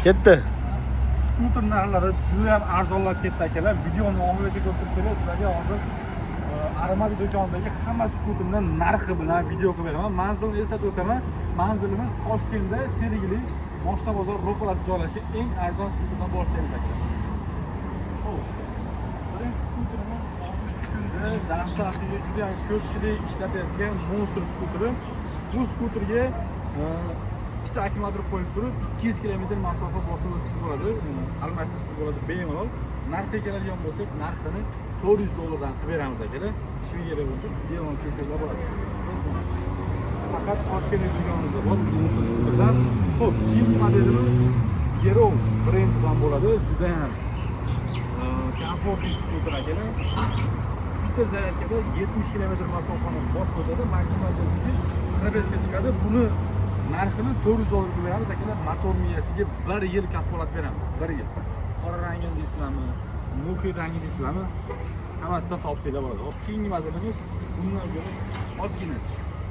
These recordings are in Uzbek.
Ketdi. Skuter narxlari juda ham arzonlab ketdi akalar. Videoni oxirigacha ko'rib tursangiz, sizlarga hozir Armani do'konidagi hamma skuterning narxi bilan video qilib beraman. Manzilni eslatib o'taman. Manzilimiz Toshkentda Sergeli Moshta bozor ro'parasida joylashgan eng arzon skuterdan boshlaymiz akalar. Dastlabkiga juda ham ko'pchilik ishlatayotgan Monster skuteri. Bu skuterga ikkita akkumulyator qo'yib turib 200 km masofa bosib o'tishga bo'ladi, almashtirishga bo'ladi bemalol. Narxiga keladigan bo'lsak, narxini $400 dan qilib beramiz akalar. Shu yerga bo'lsa, bemalol ko'rsatib bo'ladi. Faqat Toshkent do'konimizda bor Monster skuterlar. Xo'p, keyingi modelimiz Gero brendidan bo'ladi. Juda ham komfortli skuter akalar. Bitta zaryadkada 70 km masofani bosib o'tadi, maksimal tezligi 45 ga chiqadi. Buni narxini $400 ga beramiz akalar. Motor miyasiga 1 yil kafolat beramiz. 1 yil. Qora rangini deysizlarmi, mo'ki rangini deysizlarmi? Hammasida topsanglar bo'ladi. Hop, keyingi modelimiz bundan ko'ra ozgina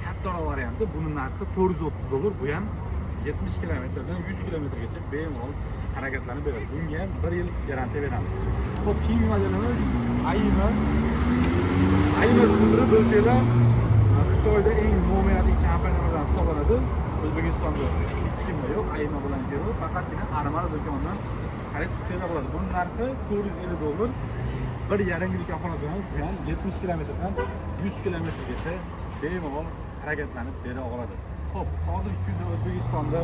kattaroq varianti. Buni narxi $430. Bu ham 70 km dan 100 km gacha bemalol harakatlanib beradi. Bunga ham 1 yil garantiya beramiz. Xo'p, keyingi modelimiz Ayma skuteri bo'lsanglar, Xitoyda eng nominal kompaniyalardan hisoblanadi. O'zbekistonda hech kimda yo'q. Ayma bilan Gero faqatgina Armani do'konidan xarid qilsanglar bo'ladi. Buning narxi $450. 1,5 yil kafolat beramiz. Bu ham 70 km dan 100 km gacha bemalol harakatlanib bera oladi. Xo'p, hozirgi kunda O'zbekistonda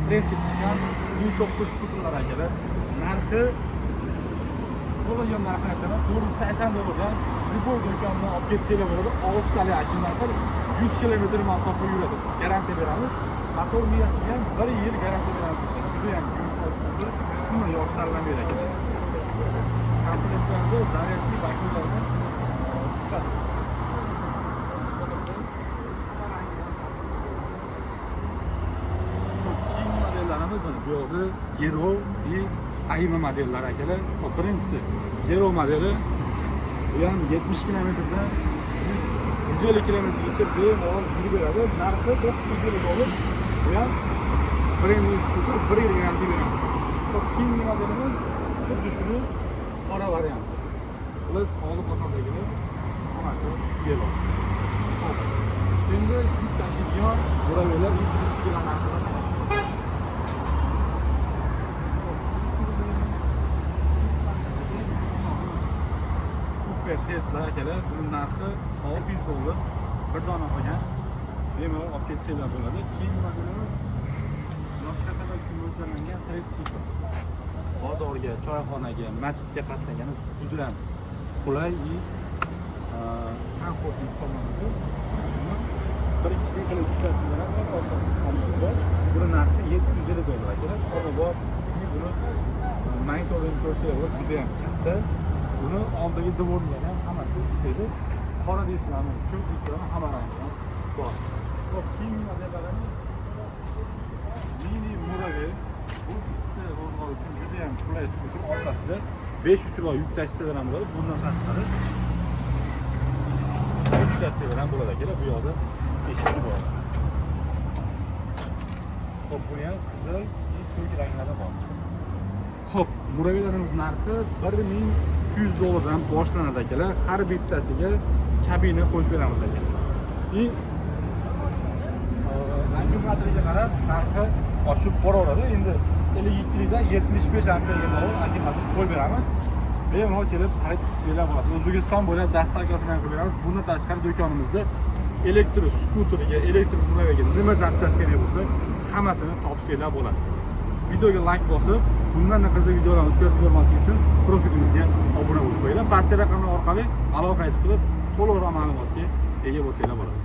trendga chiqqan U9 skuterlar akalar narxi bo'lgan narxni aytaman, $480 dan Liboy do'konidan olib ketsanglar bo'ladi. 6 tali akkumulyator 100 km masofa yuradi. Garantiya beramiz. Motor miyasiga ham 1 yil garantiya beramiz. Juda ham yumshoq skuter. Buni yoshlardan beradi. Komplektlarda zaryadchi basholardan chiqadi. Keyingi modellarimiz mana bu yerda Gero va Ayma modellari akalar. Birinchisi Gero modeli. Bu ham 70 km dan 150 km gacha bemalol yurib beradi. Narxi $950. Bu ham premium skuter, 1 yil garantiya beramiz. Xo'p, keyingi modelimiz xuddi shuni qora varianti. Biz olib o'tadigan hammasi Gero. Xo'p, endi bittasi yon buravelar yetishga narxi. Tesla akalar, buning narxi $600. Bir dona qolgan. Bemalol olib ketsanglar bo'ladi. Keyingi modelimiz yoshlarga uchun mo'ljallangan tricycle. Bozorga, choyxonaga, masjidga qatnagani juda ham qulay va komfortli hisoblanadi. Bir kishi qilib ishlatishlar ham buni narxi $750 akalar. Qora bor, buni monitoring ko'rsatadi, juda ham katta. Buni oldagi dvorlar ham hammasi ishlaydi. Qora deysizlarmi, ko'k deysizlarmi, hamma ranglar bor. Xo'p, keyingi modellarimiz Mini Murave. Bu bitta ro'zg'or uchun juda ham qulay skuter. Orqasida 500 kg yuk tashlasalar ham bo'ladi. Bundan tashqari yuk tashlasalar ham bo'ladi akalar. Bu yoqda eshigi bor. Xo'p, bu ham qizil va ko'k ranglarda bor. Xo'p, Muravelarimiz narxi $1200 dan boshlanadi akalar. Har bittasiga kabina qo'shib beramiz akalar. Akkumulyatoriga qarab narxi oshib boraveradi. Endi 52 dan 75 amperga bo'lib akkumulyator qo'yib beramiz. Bemalol kelib xarid qilsanglar bo'ladi. O'zbekiston bo'ylab dastavkasini qilib beramiz. Bundan tashqari do'konimizda elektr skuteriga, elektr Muravega nima zapchast kerak bo'lsa, hammasini topsanglar bo'ladi. Videoga like bosib, bundan qiziq videolarni o'tkazib ko'rmaslik uchun profilimizga obuna bo'lib qo'yinglar. Pastda raqamlar orqali aloqa qilib, to'liq ma'lumotga ega bo'lsanglar bo'ladi.